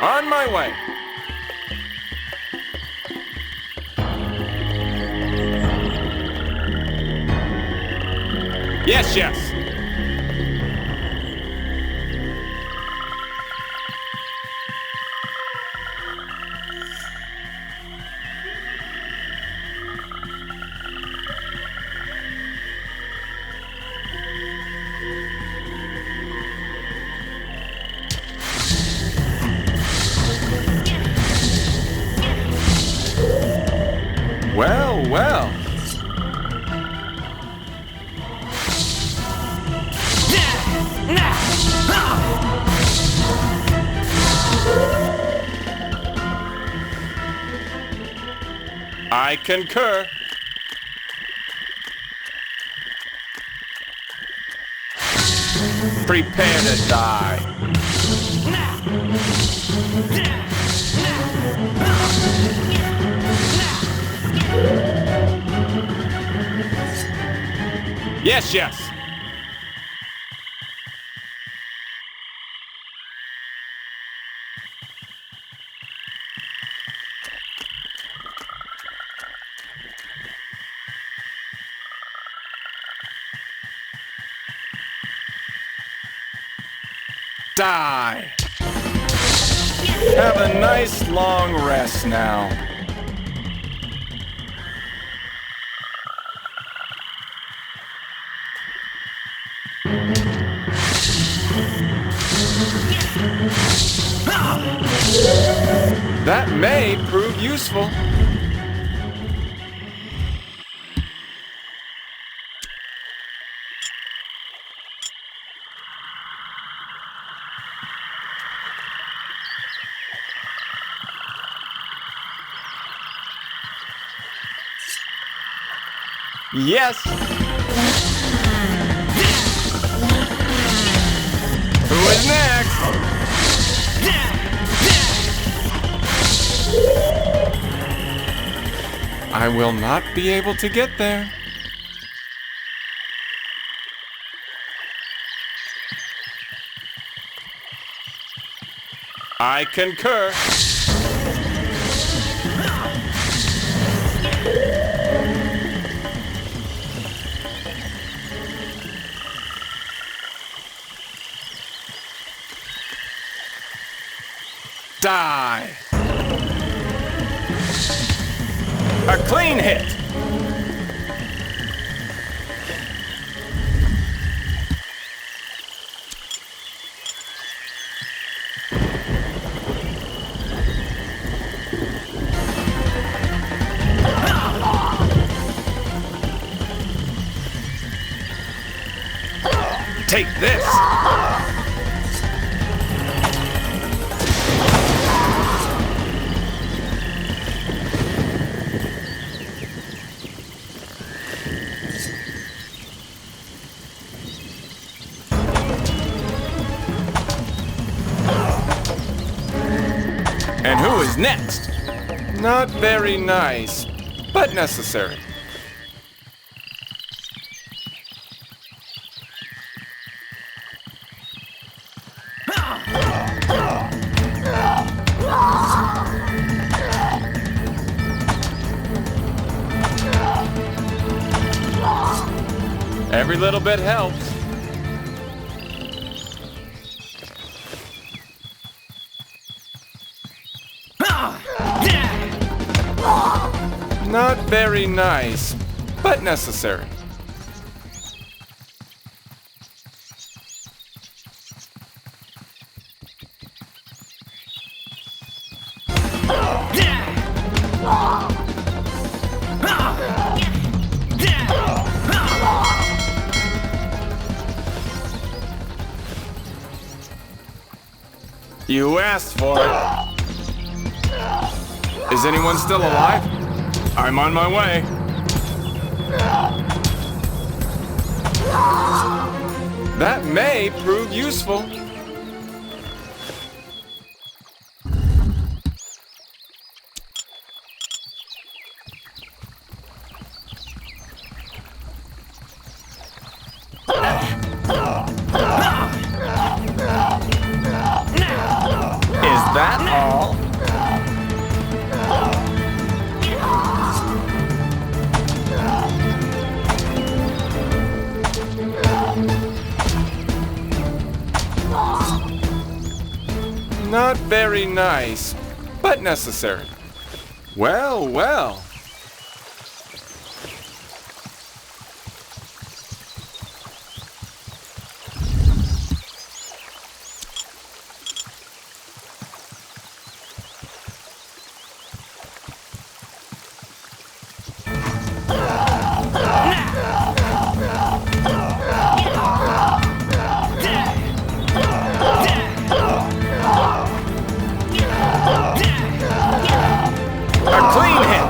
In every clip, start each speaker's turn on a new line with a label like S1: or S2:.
S1: On my way. Yes, yes. Well, well. I concur. Prepare to die. Yes, yes. Die. Have a nice long rest now. That may prove useful. Yes. Who is next? I will not be able to get there. I concur. Die. A clean hit. Take this. And who is next? Not very nice, but necessary. Every little bit helps. Not very nice, but necessary. You asked for it. Is anyone still alive? I'm on my way. That may prove useful. Is that all? Not very nice, but necessary. Well, well. A clean hit!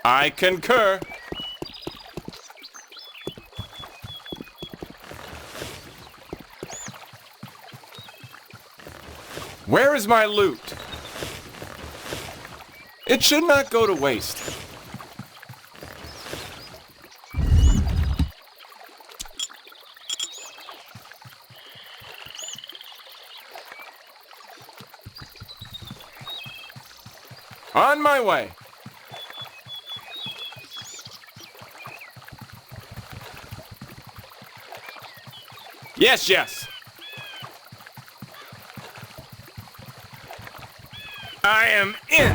S1: I concur. Where is my loot? It should not go to waste. On my way. Yes, yes. I am in.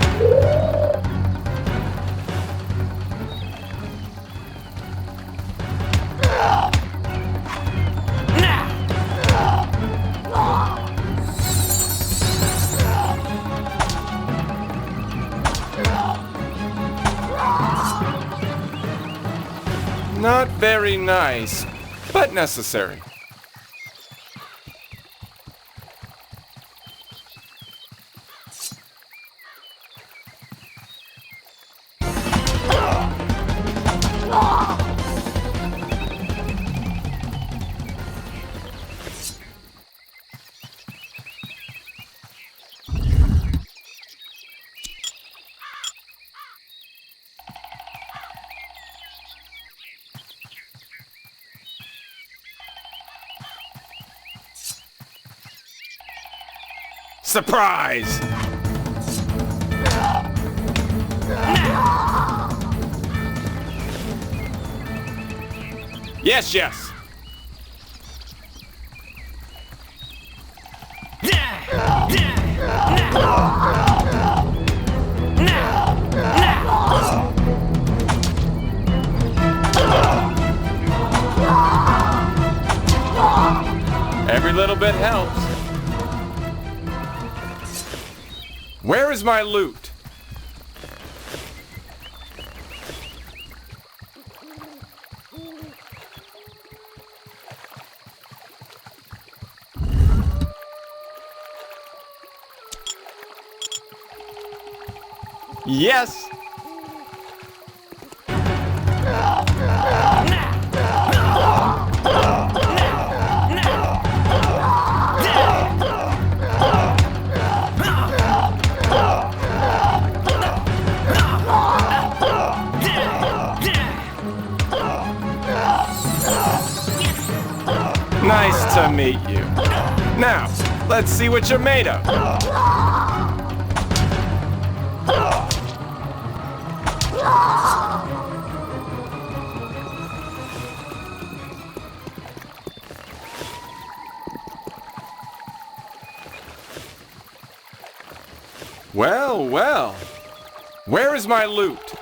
S1: Not very nice, but necessary. Surprise! Yes, yes. Every little bit helps. Where is my loot? Yes. Nice to meet you. Now, let's see what you're made of. Well, well. Where is my loot?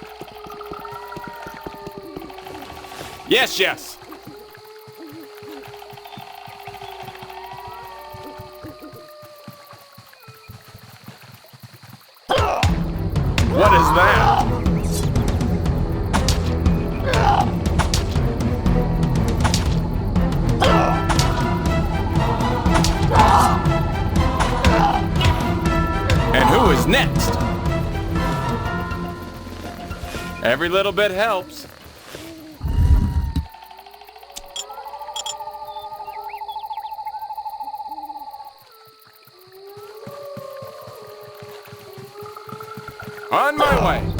S1: Yes, yes. What is that? And who is next? Every little bit helps. On my way.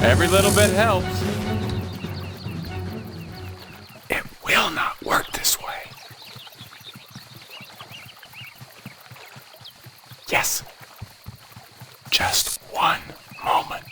S1: Every little bit helps. It will not work this way. Yes. Just one moment.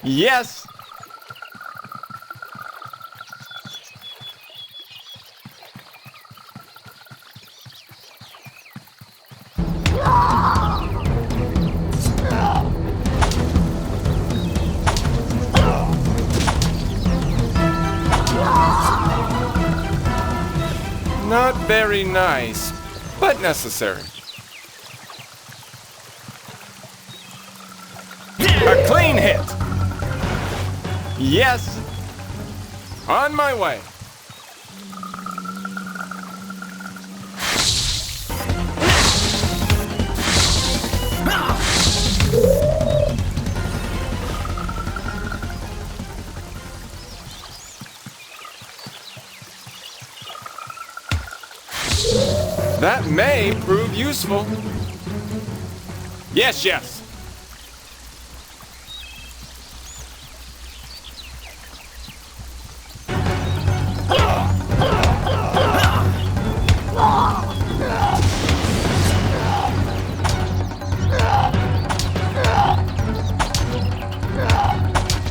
S1: Yes! Not very nice, but necessary. A clean hit! Yes! On my way! That may prove useful. Yes, yes.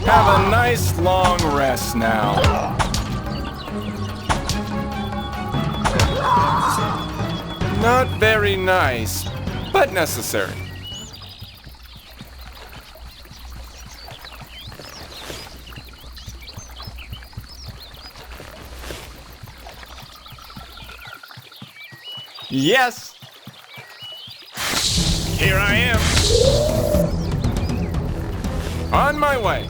S1: Have a nice long rest now. Not very nice, but necessary. Yes! Here I am. On my way.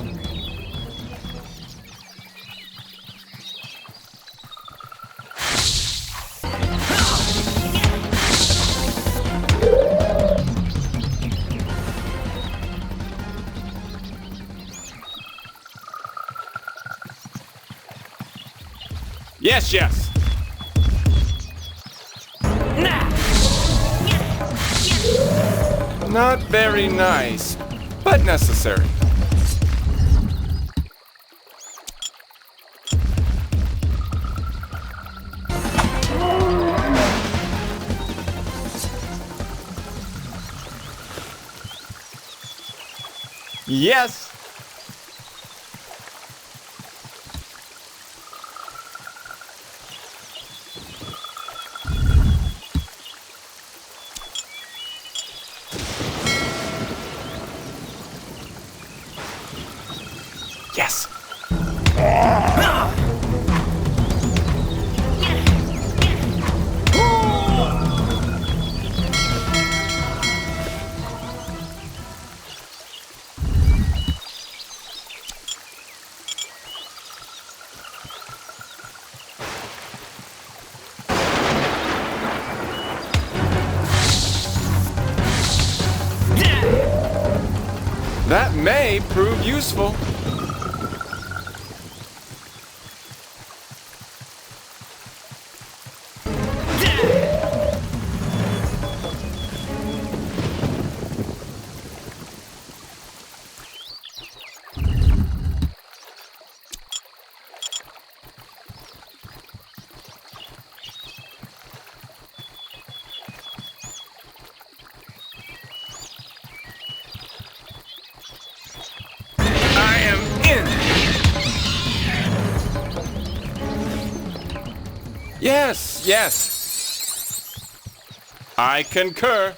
S1: Yes, yes. Not very nice, but necessary. Yes. Yes. may prove useful. I am in. Yes, yes. I concur.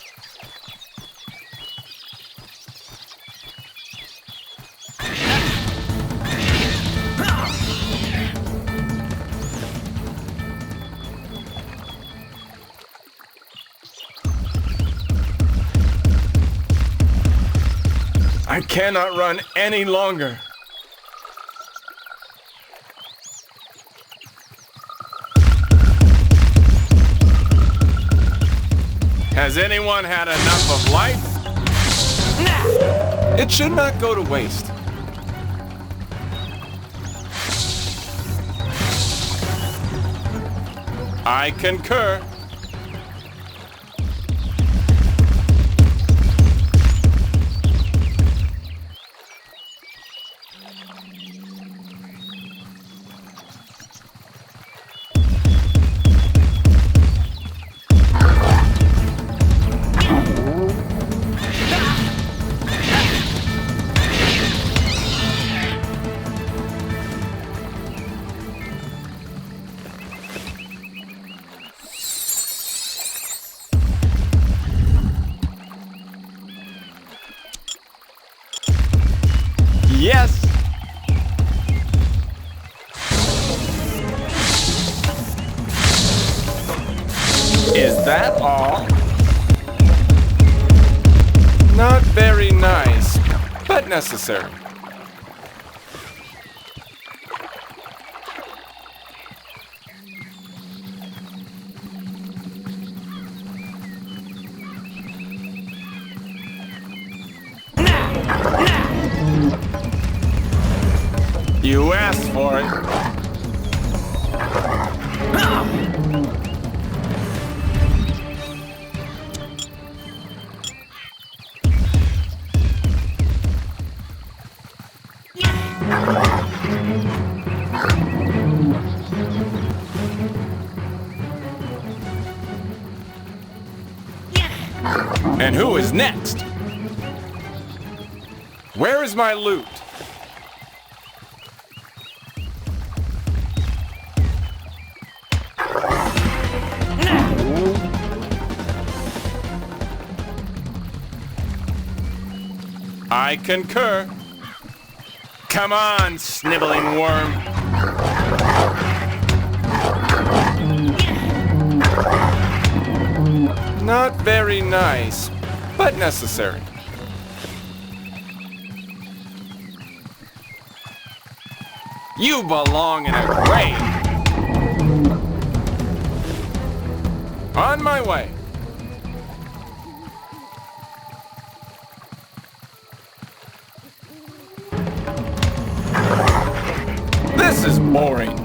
S1: I cannot run any longer. Has anyone had enough of life? It should not go to waste. I concur. Yes. Is that all? Not very nice, but necessary. You asked for it. And who is next? Where is my loot? I concur. Come on, sniveling worm. Not very nice, but necessary. You belong in a grave. On my way. This is boring.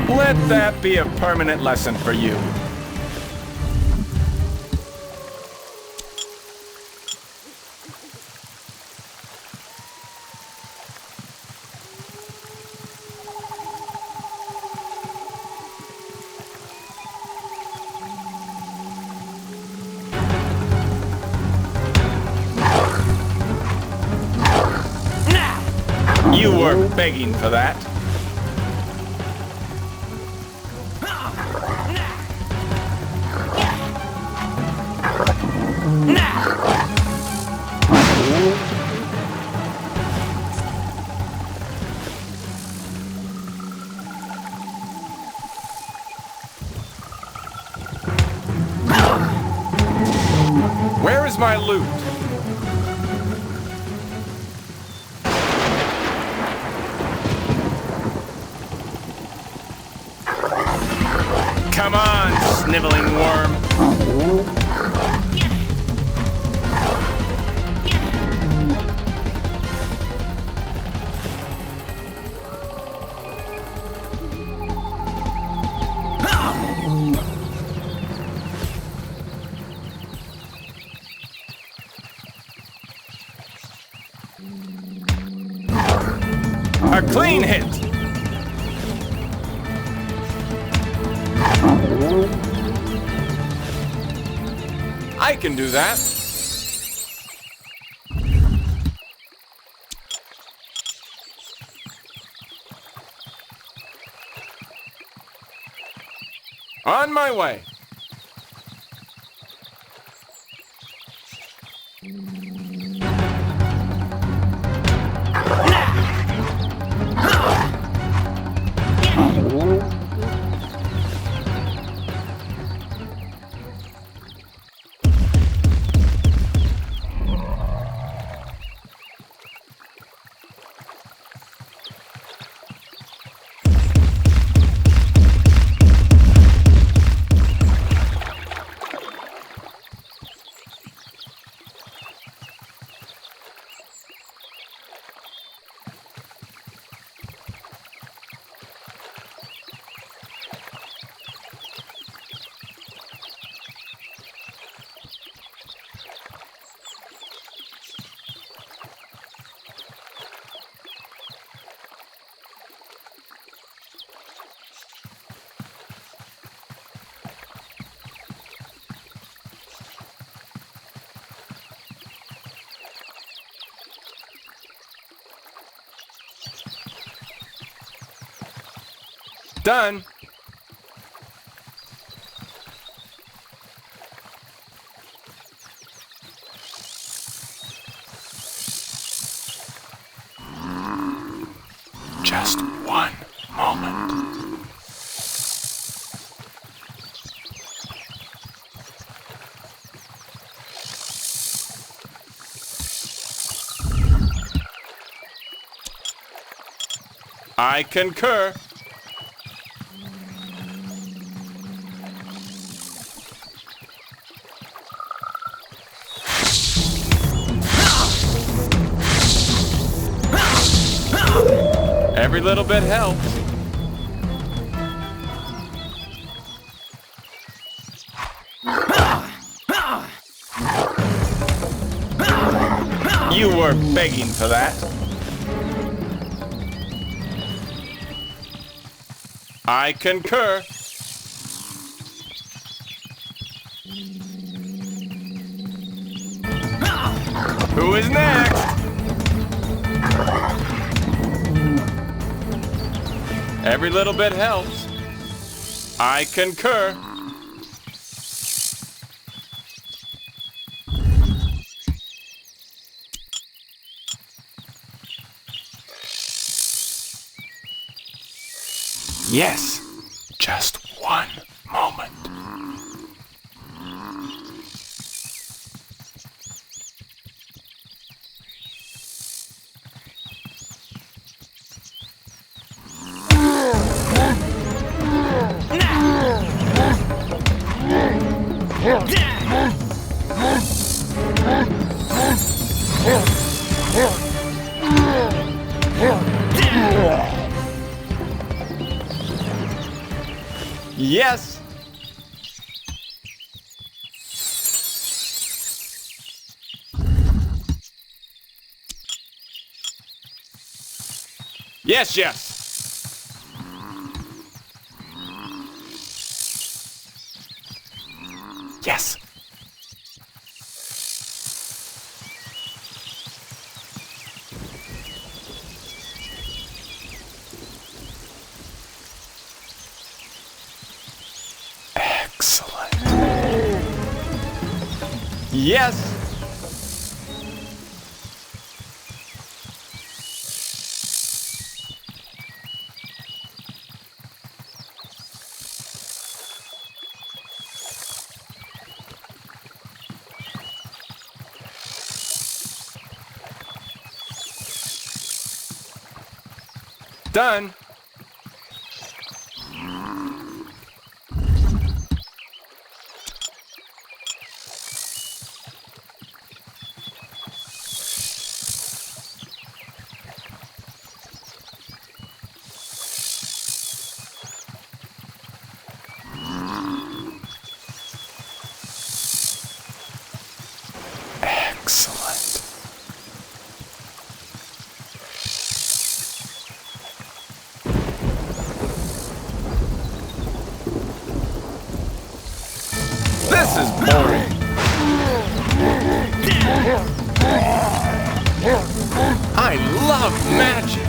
S1: Let that be a permanent lesson for you. You were begging for that. Where is my loot? Come on, A clean hit! I can do that. On my way. Done. Just one moment. I concur. Every little bit helps. You were begging for that. I concur. Who is next? Every little bit helps. I concur. Yes, just one moment. Yes. Yes, yes. Yes. Excellent. Yes. Done. Excellent. This is boring. I love magic.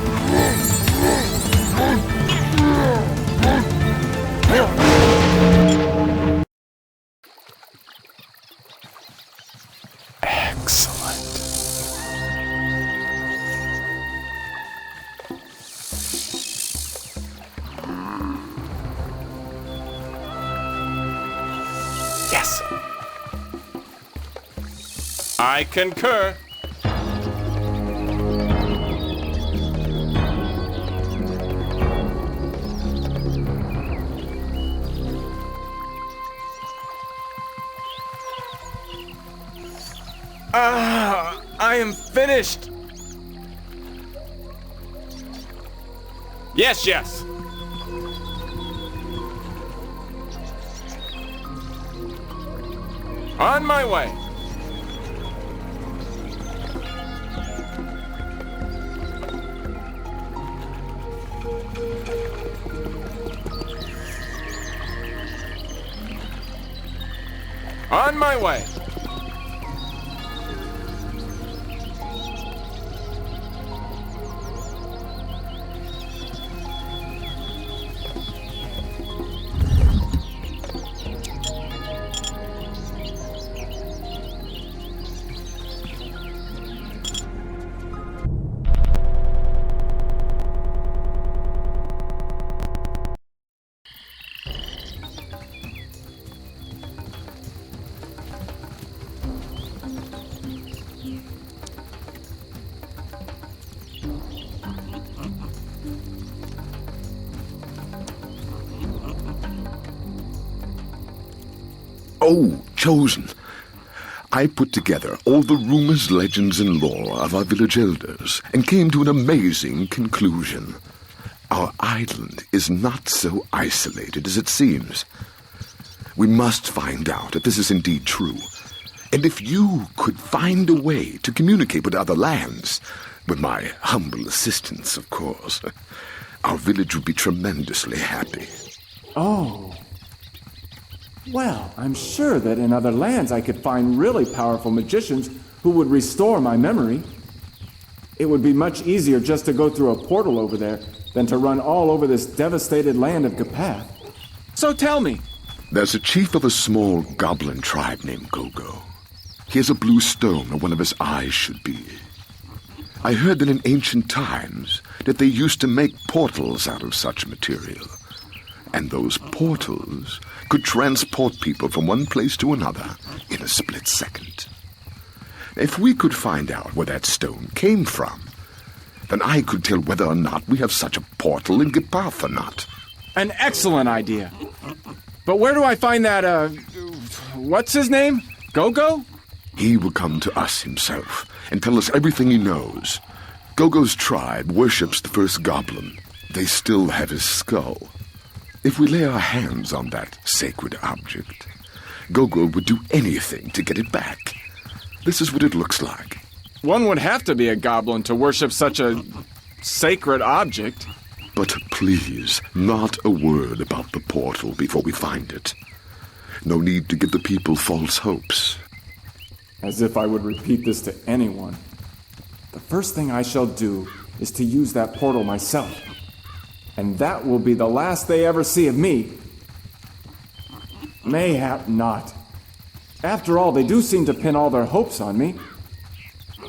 S1: Excellent. Yes. I concur. I am finished. Yes, yes. On my way. On my way.
S2: Oh, Chosen. I put together all the rumors, legends, and lore of our village elders and came to an amazing conclusion. Our island is not so isolated as it seems. We must find out if this is indeed true. And if you could find a way to communicate with other lands, with my humble assistance, of course, our village would be tremendously happy.
S3: Oh. Well, I'm sure that in other lands I could find really powerful magicians who would restore my memory. It would be much easier just to go through a portal over there than to run all over this devastated land of Gapath. So tell me.
S2: There's a chief of a small goblin tribe named Gogo. He has a blue stone where one of his eyes should be. I heard that in ancient times that they used to make portals out of such material. And those portals could transport people from one place to another in a split second. If we could find out where that stone came from, then I could tell whether or not we have such a portal in Gapath or not.
S3: An excellent idea. But where do I find that, what's his name? Gogo?
S2: He will come to us himself and tell us everything he knows. Gogo's tribe worships the first goblin. They still have his skull. If we lay our hands on that sacred object, Gogo would do anything to get it back. This is what it looks like.
S3: One would have to be a goblin to worship such a sacred object.
S2: But please, not a word about the portal before we find it. No need to give the people false hopes.
S3: As if I would repeat this to anyone. The first thing I shall do is to use that portal myself. And that will be the last they ever see of me. Mayhap not. After all, they do seem to pin all their hopes on me.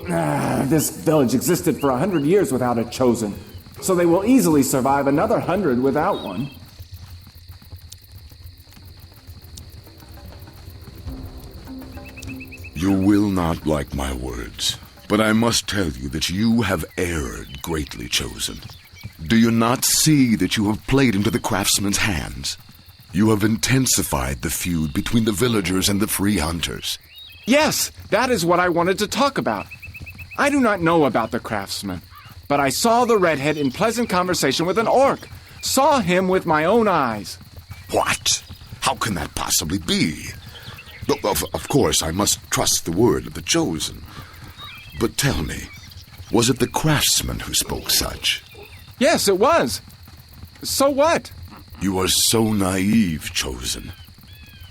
S3: This village existed for 100 years without a chosen, so they will easily survive another 100 without one.
S2: You will not like my words, but I must tell you that you have erred greatly, Chosen. Do you not see that you have played into the craftsman's hands? You have intensified the feud between the villagers and the free hunters.
S3: Yes, that is what I wanted to talk about. I do not know about the craftsman, but I saw the redhead in pleasant conversation with an orc. Saw him with my own eyes.
S2: What? How can that possibly be? Of course, I must trust the word of the Chosen. But tell me, was it the craftsman who spoke such?
S3: Yes, it was. So what?
S2: You are so naive, Chosen.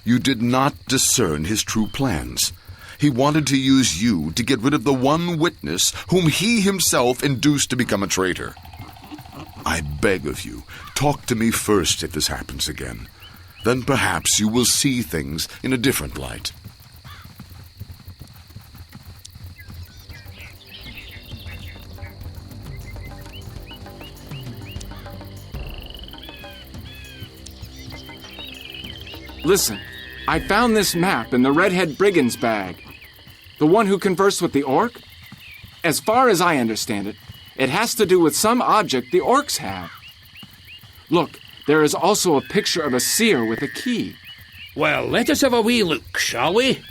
S2: You did not discern his true plans. He wanted to use you to get rid of the one witness whom he himself induced to become a traitor. I beg of you, talk to me first if this happens again. Then perhaps you will see things in a different light.
S3: Listen, I found this map in the Redhead Brigand's bag. The one who conversed with the orc? As far as I understand it, it has to do with some object the orcs have. Look, there is also a picture of a seer with a key.
S4: Well, let us have a wee look, shall we?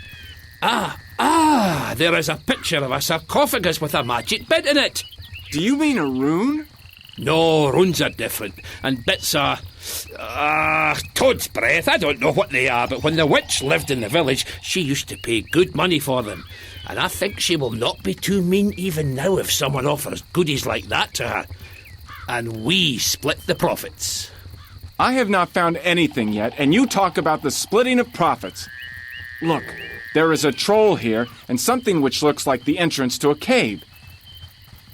S4: There is a picture of a sarcophagus with a magic bit in it.
S3: Do you mean a rune?
S4: No, runes are different, and bits are... toad's breath. I don't know what they are, but when the witch lived in the village, she used to pay good money for them. And I think she will not be too mean even now if someone offers goodies like that to her. And we split the profits.
S3: I have not found anything yet, and you talk about the splitting of profits. Look, there is a troll here, and something which looks like the entrance to a cave.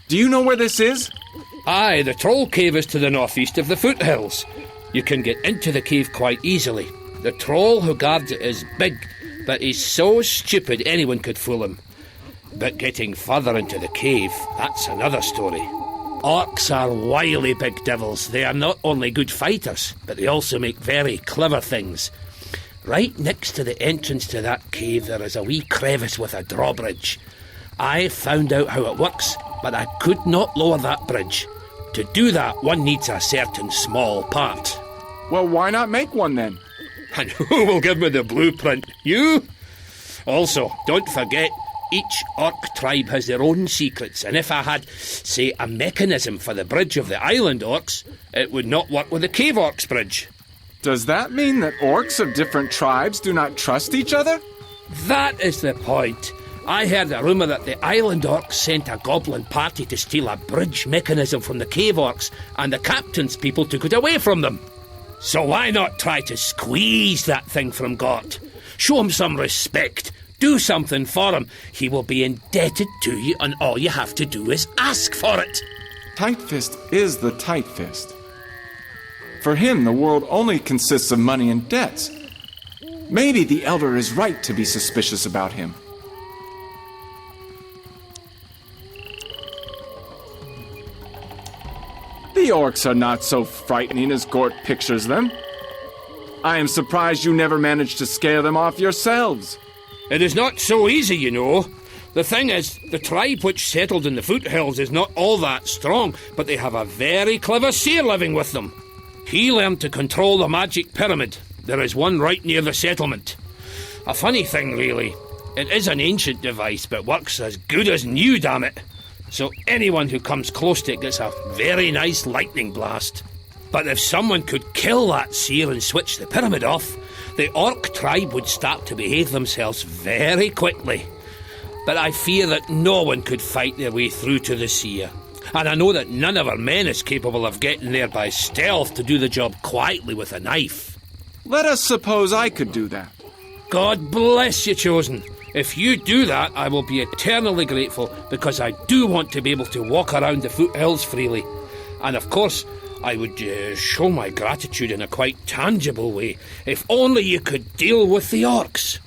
S3: Do you know where this is?
S4: Aye, the Troll Cave is to the northeast of the foothills. You can get into the cave quite easily. The troll who guards it is big, but he's so stupid anyone could fool him. But getting further into the cave, that's another story. Orcs are wily big devils. They are not only good fighters, but they also make very clever things. Right next to the entrance to that cave, there is a wee crevice with a drawbridge. I found out how it works, but I could not lower that bridge. To do that, one needs a certain small part.
S3: Well, why not make one then?
S4: And who will give me the blueprint? You? Also, don't forget, each orc tribe has their own secrets, and if I had, say, a mechanism for the bridge of the island orcs, it would not work with the cave orcs bridge.
S3: Does that mean that orcs of different tribes do not trust each other?
S4: That is the point. I heard a rumour that the island orcs sent a goblin party to steal a bridge mechanism from the cave orcs, and the captain's people took it away from them. So why not try to squeeze that thing from Gort? Show him some respect. Do something for him. He will be indebted to you, and all you have to do is ask for it.
S3: Tight Fist is the Tight Fist. For him, the world only consists of money and debts. Maybe the Elder is right to be suspicious about him. The orcs are not so frightening as Gort pictures them. I am surprised you never managed to scare them off yourselves.
S4: It is not so easy, you know. The thing is, the tribe which settled in the foothills is not all that strong, but they have a very clever seer living with them. He learned to control the magic pyramid. There is one right near the settlement. A funny thing, really. It is an ancient device, but works as good as new, damn it. So anyone who comes close to it gets a very nice lightning blast. But if someone could kill that seer and switch the pyramid off, the orc tribe would start to behave themselves very quickly. But I fear that no one could fight their way through to the seer. And I know that none of our men is capable of getting there by stealth to do the job quietly with a knife.
S3: Let us suppose I could do that.
S4: God bless you, Chosen. If you do that, I will be eternally grateful, because I do want to be able to walk around the foothills freely. And of course, I would show my gratitude in a quite tangible way, if only you could deal with the orcs.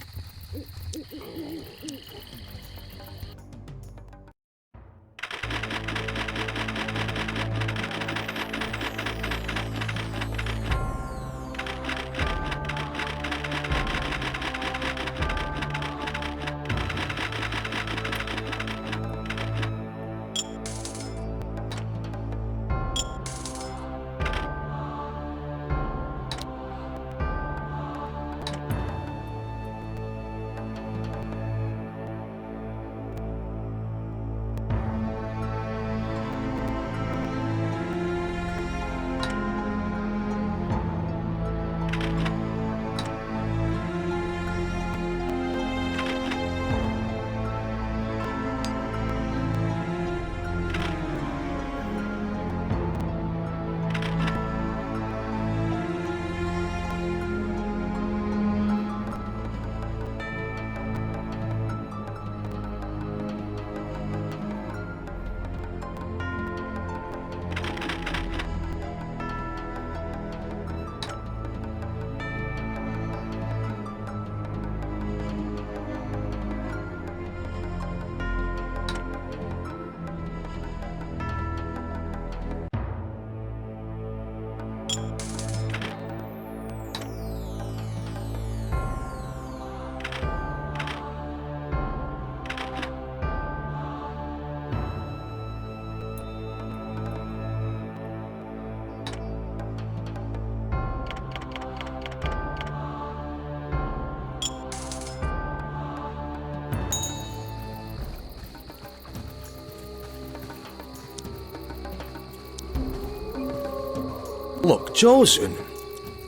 S5: Look, Chosen,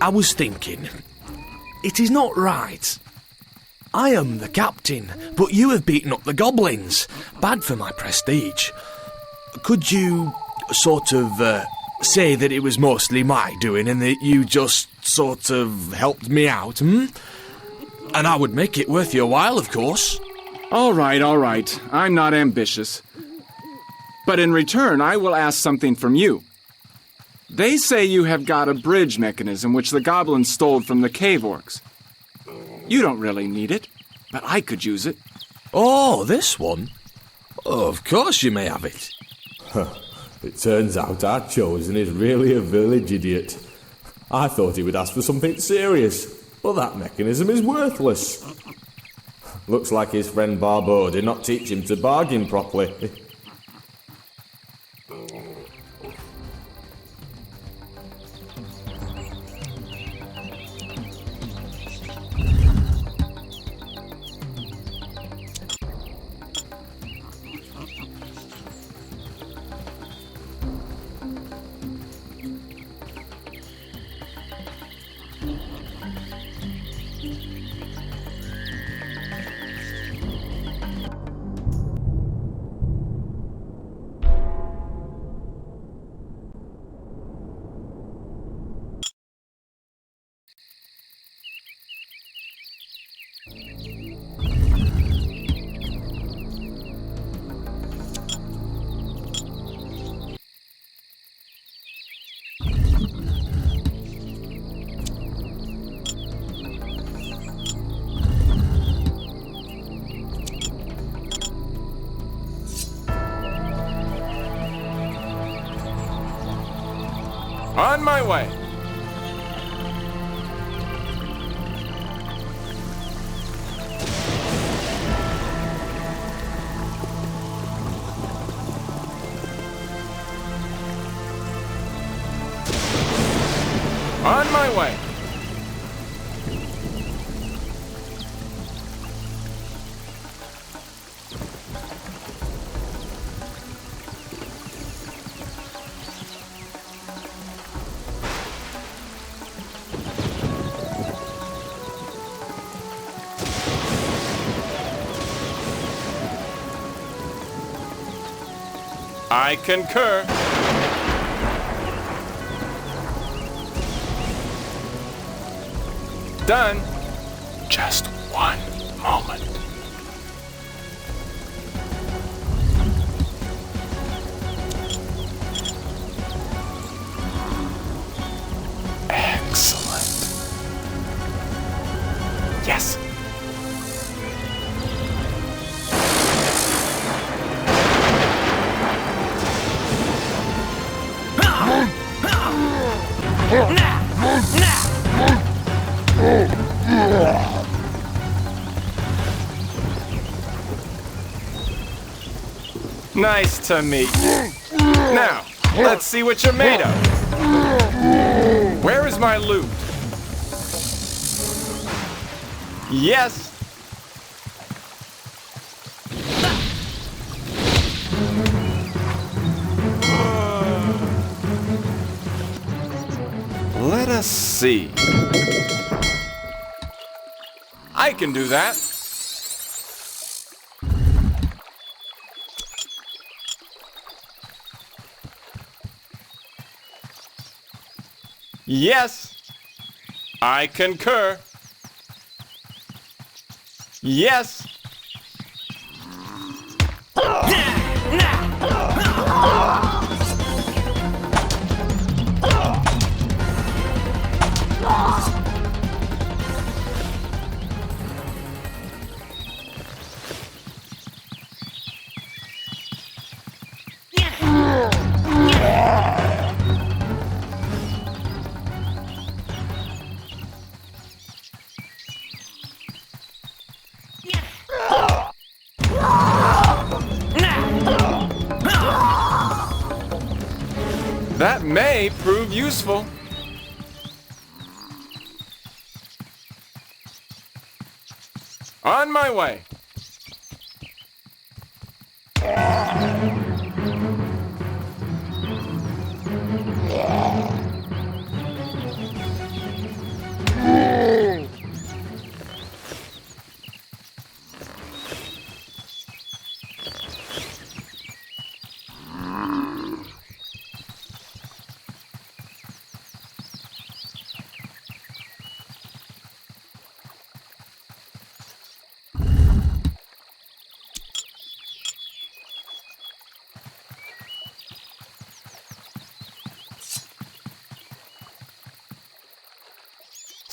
S5: I was thinking, it is not right. I am the captain, but you have beaten up the goblins. Bad for my prestige. Could you sort of say that it was mostly my doing and that you just sort of helped me out, And I would make it worth your while, of course.
S3: All right. I'm not ambitious. But in return, I will ask something from you. They say you have got a bridge mechanism which the goblins stole from the cave orcs. You don't really need it, but I could use it.
S5: Oh, this one? Oh, of course you may have it.
S6: It turns out our Chosen is really a village idiot. I thought he would ask for something serious, but that mechanism is worthless. Looks like his friend Barbeau did not teach him to bargain properly.
S1: On my way. On my way. I concur. Done. Just one moment. Excellent. Yes. Nice to meet you. Now, let's see what you're made of. Where is my loot? Yes. Let us see. I can do that. Yes. I concur. Yes. That may prove useful. On my way.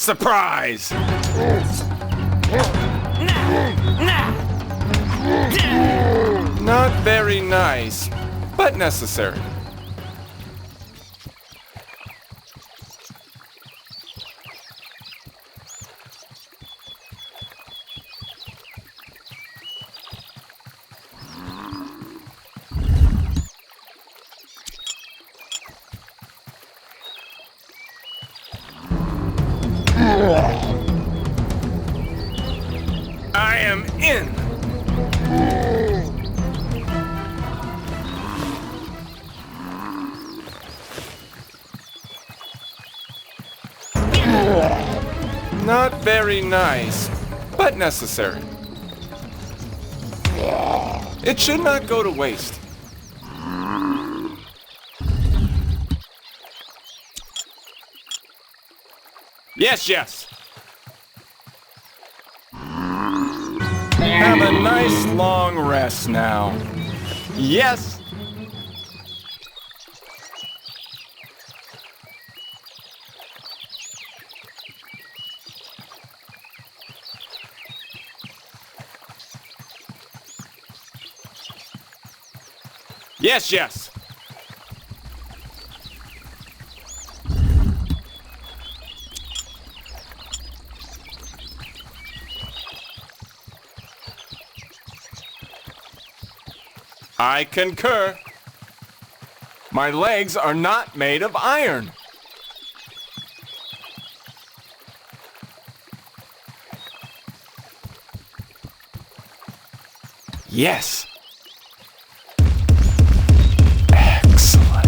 S1: Surprise! Not very nice, but necessary. I am in. Not very nice, but necessary. It should not go to waste. Yes, yes. Have a nice long rest now. Yes. Yes, yes. I concur. My legs are not made of iron. Yes. Excellent.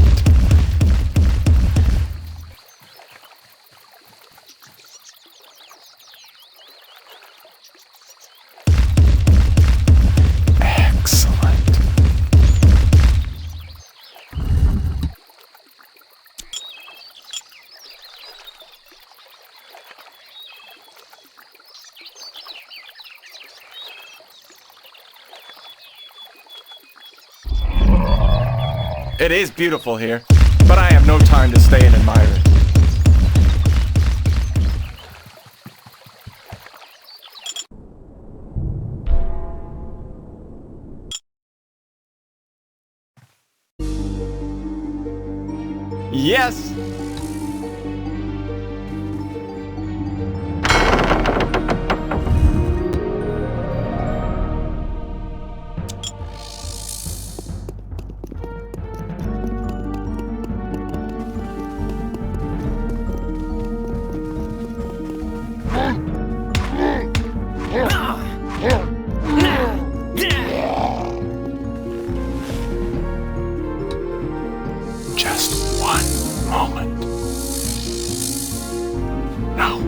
S1: Excellent. It is beautiful here, but I have no time to stay and admire it. Yes. Just one moment. Now.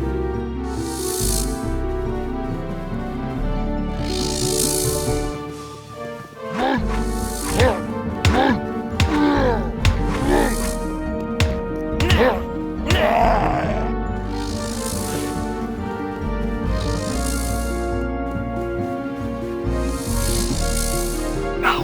S1: Now.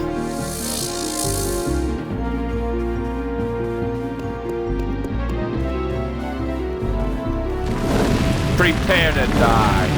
S1: Prepare to die.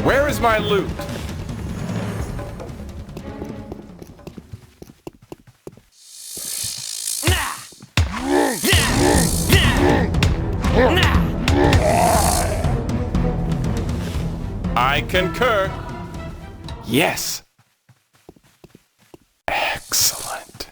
S1: Where is my loot? I concur. Yes. Excellent.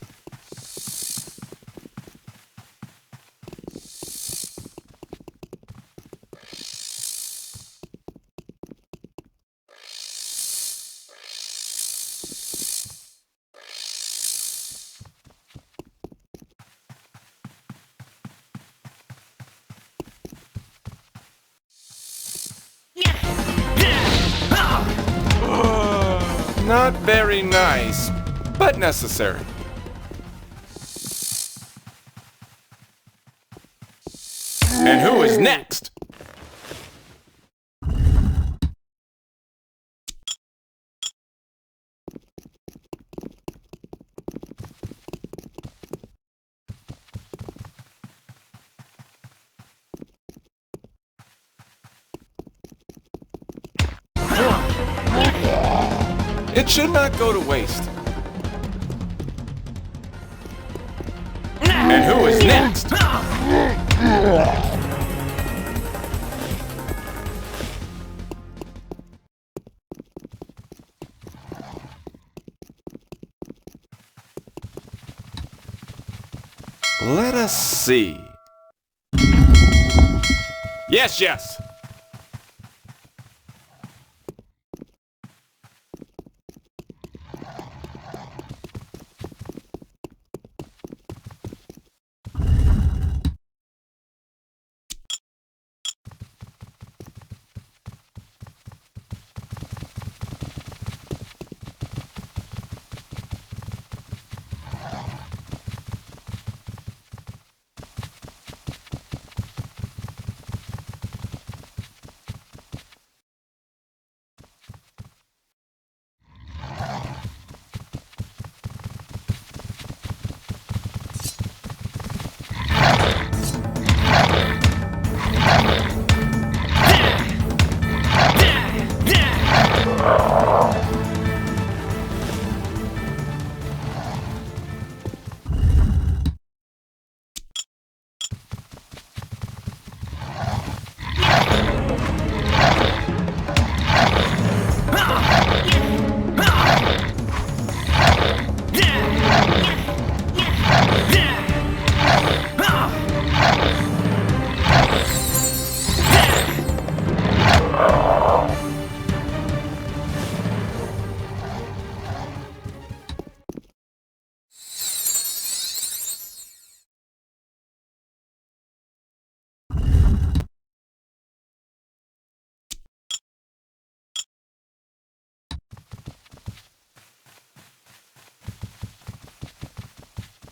S1: Not very nice, but necessary. And who is next? It should not go to waste. And who is next? Let us see. Yes, yes.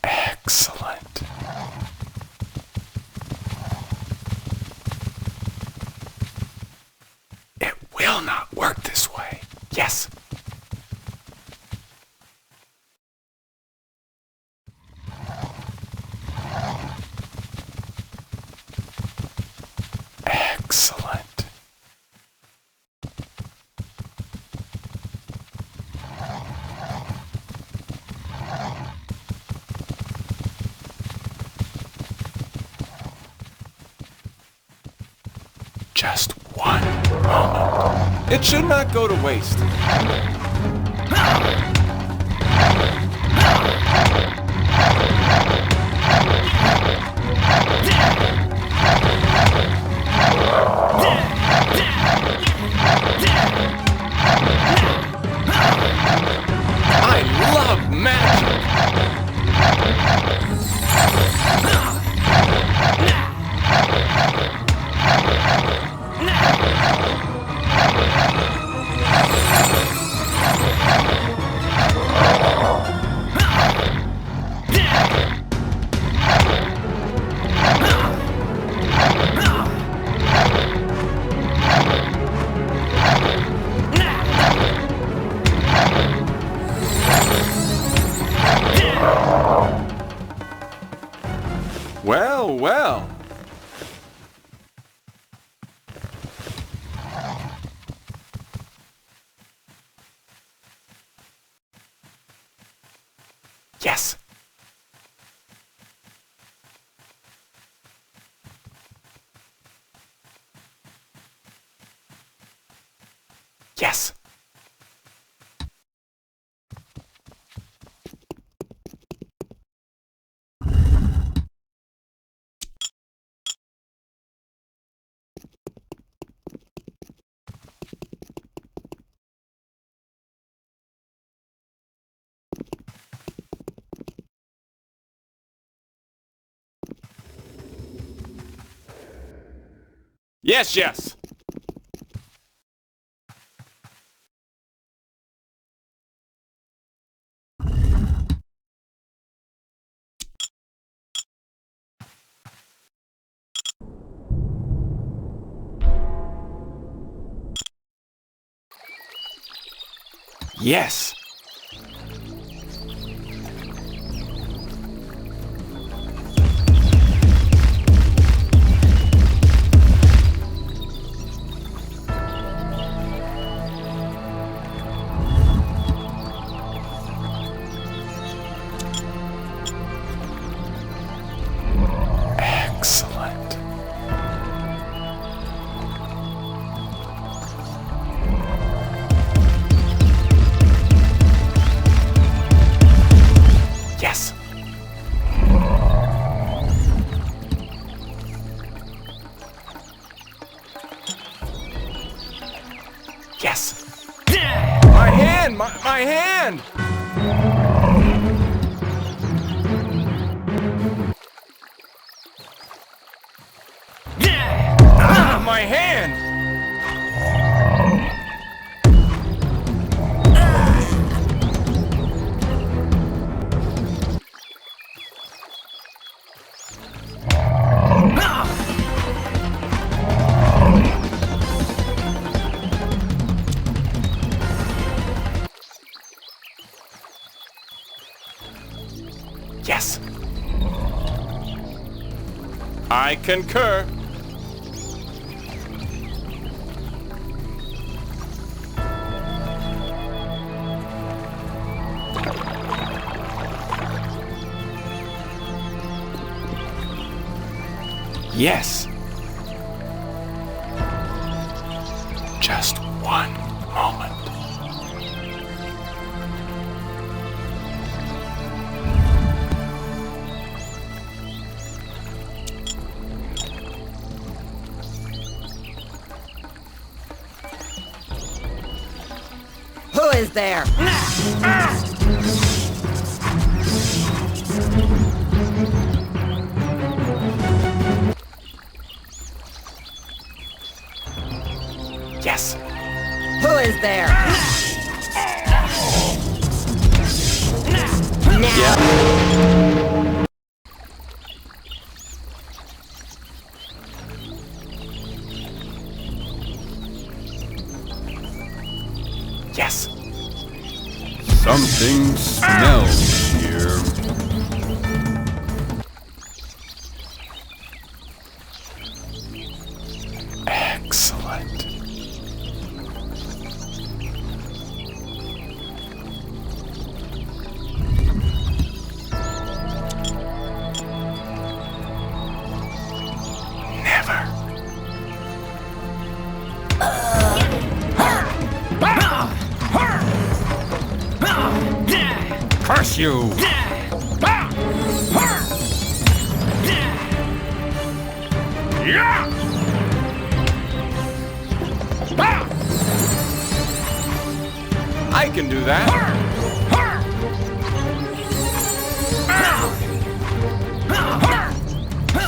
S1: Excellent. It will not work this way. Yes. Excellent. Just one moment. It should not go to waste. I love magic. Well, well. Yes. Yes. Yes, yes. Yes. Excellent. Yes. Yes. My hand! My hand! Ah, my hand! Yes. I concur. Yes. Just one moment.
S7: Who is there?
S1: Yes.
S7: Who is there? Now.
S1: Yes.
S8: Something smells here.
S1: Excellent. Never.
S8: Curse you!
S1: I can do that.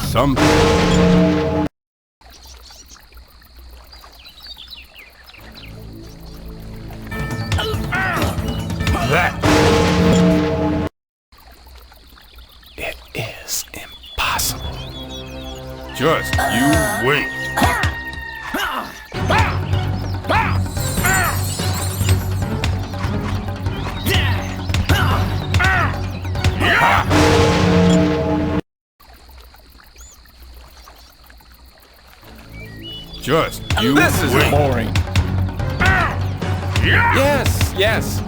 S8: Something.
S1: It is impossible.
S8: Just you wait. Just you
S1: This is
S8: wait.
S1: boring. Yes, yes.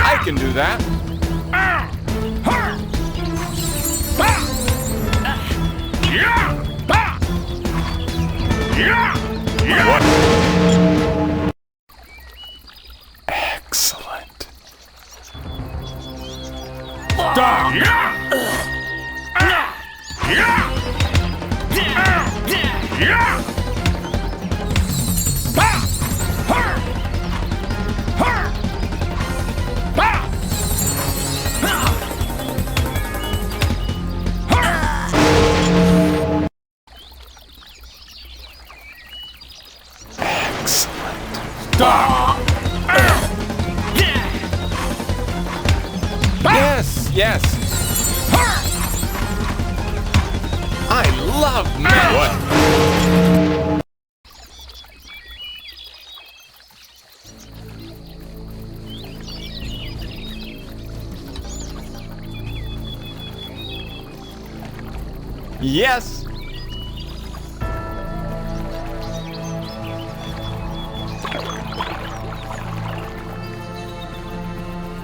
S1: I can do that. Excellent.
S8: Stop!
S1: Yes, yes. I love magic.
S8: What?
S1: Yes.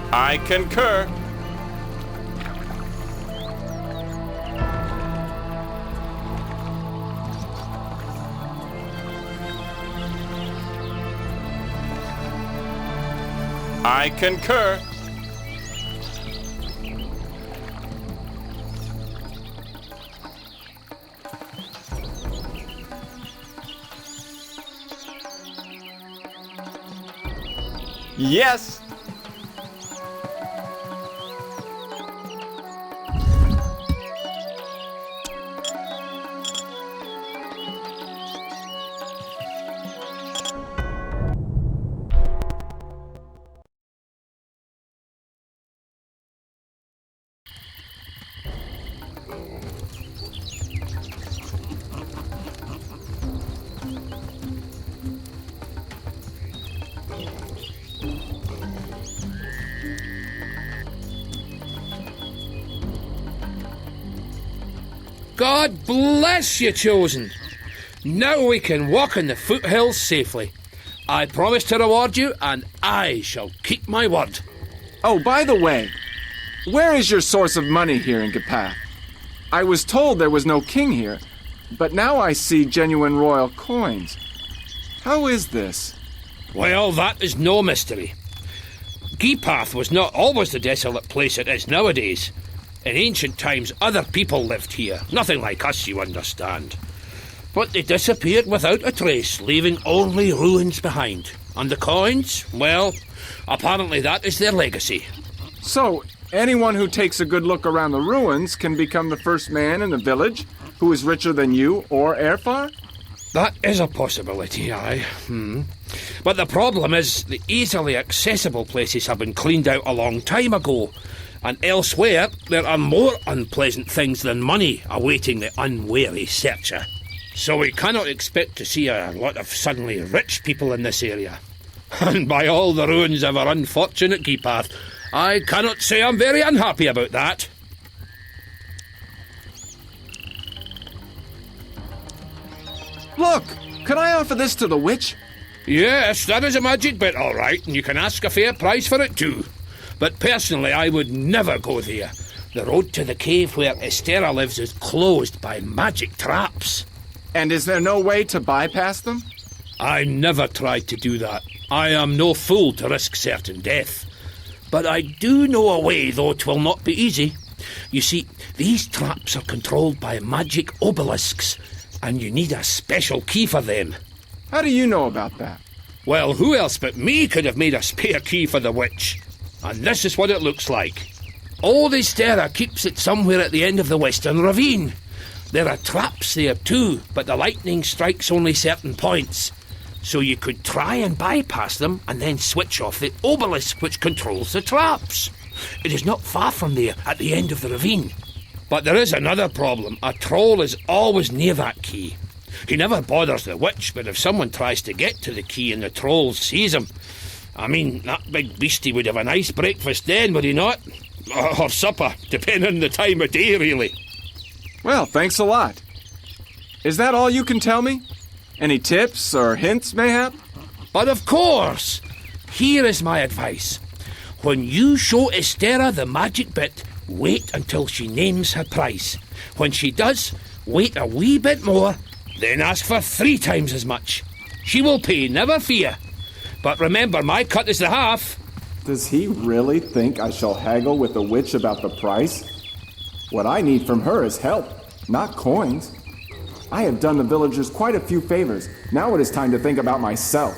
S1: I concur. I concur. Yes.
S4: God bless you, Chosen. Now we can walk in the foothills safely. I promise to reward you, and I shall keep my word.
S3: Oh, by the way, where is your source of money here in Gapath? I was told there was no king here, but now I see genuine royal coins. How is this?
S4: Well, that is no mystery. Geepath was not always the desolate place it is nowadays. In ancient times, other people lived here, nothing like us, you understand. But they disappeared without a trace, leaving only ruins behind. And the coins? Well, apparently that is their legacy.
S3: So, anyone who takes a good look around the ruins can become the first man in the village who is richer than you or Airfar?
S4: That is a possibility, aye. But the problem is the easily accessible places have been cleaned out a long time ago. And elsewhere, there are more unpleasant things than money awaiting the unwary searcher. So we cannot expect to see a lot of suddenly rich people in this area. And by all the ruins of our unfortunate Geepath, I cannot say I'm very unhappy about that.
S3: Look! Can I offer this to the witch?
S4: Yes, that is a magic bit, all right, and you can ask a fair price for it too. But personally, I would never go there. The road to the cave where Estera lives is closed by magic traps.
S3: And is there no way to bypass them?
S4: I never tried to do that. I am no fool to risk certain death. But I do know a way, though it will not be easy. You see, these traps are controlled by magic obelisks, and you need a special key for them.
S3: How do you know about that?
S4: Well, who else but me could have made a spare key for the witch? And this is what it looks like. Old Estera keeps it somewhere at the end of the western ravine. There are traps there too, but the lightning strikes only certain points. So you could try and bypass them and then switch off the obelisk which controls the traps. It is not far from there, at the end of the ravine. But there is another problem. A troll is always near that key. He never bothers the witch, but if someone tries to get to the key and the troll sees him, I mean, that big beastie would have a nice breakfast then, would he not? Or supper, depending on the time of day, really.
S3: Well, thanks a lot. Is that all you can tell me? Any tips or hints, mayhap?
S4: But of course! Here is my advice. When you show Estera the magic bit, wait until she names her price. When she does, wait a wee bit more, then ask for 3 times as much. She will pay, never fear. But remember, my cut is the half.
S3: Does he really think I shall haggle with the witch about the price? What I need from her is help, not coins. I have done the villagers quite a few favors. Now it is time to think about myself.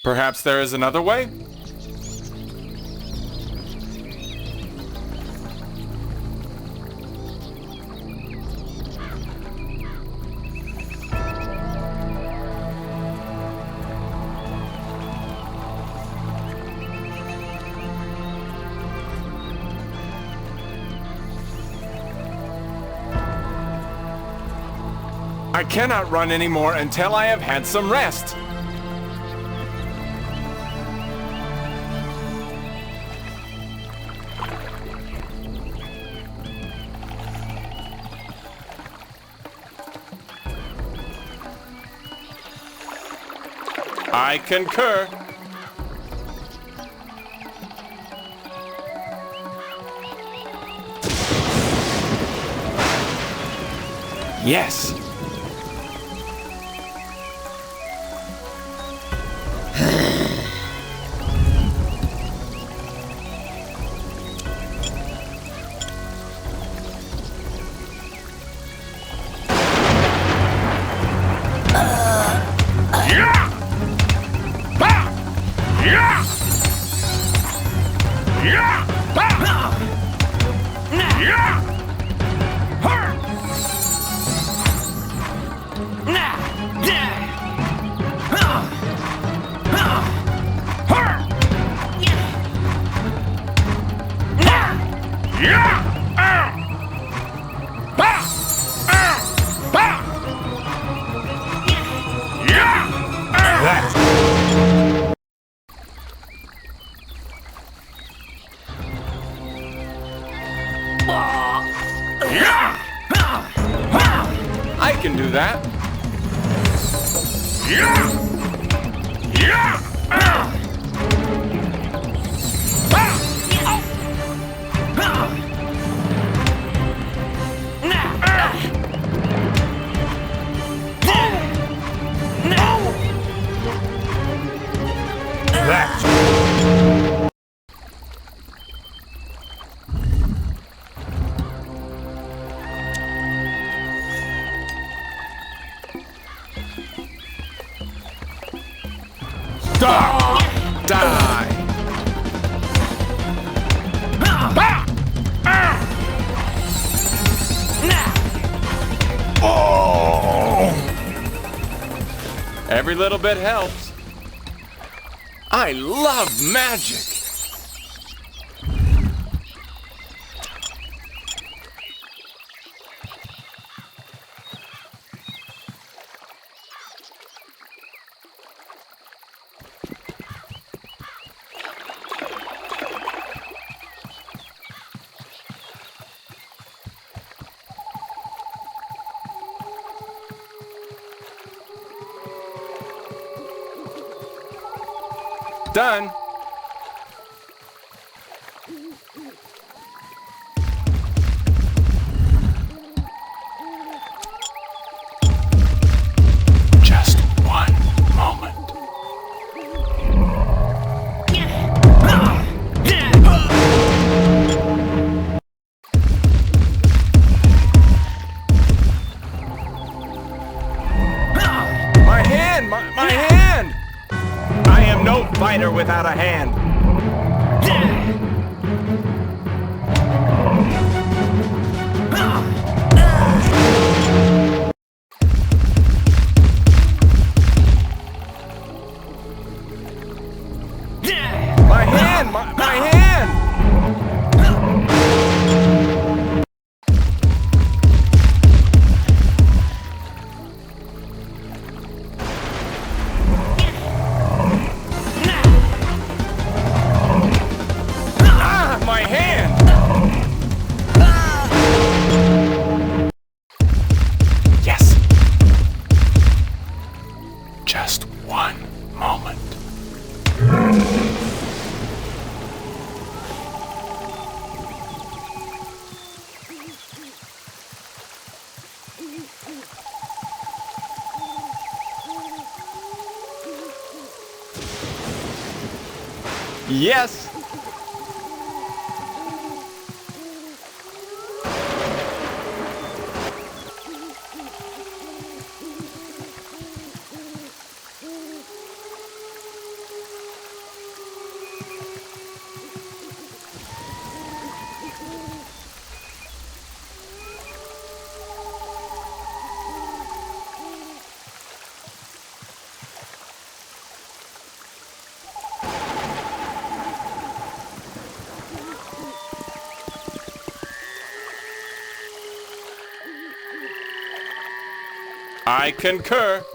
S1: Perhaps there is another way? I cannot run anymore until I have had some rest. I concur. Yes. I can do that. Die! Every little bit helps. I love magic. Done. Just one moment. My hand! My hand! I am no fighter without a hand. My hand! My hand! My hand! Yes. Just one moment. Yes. I concur.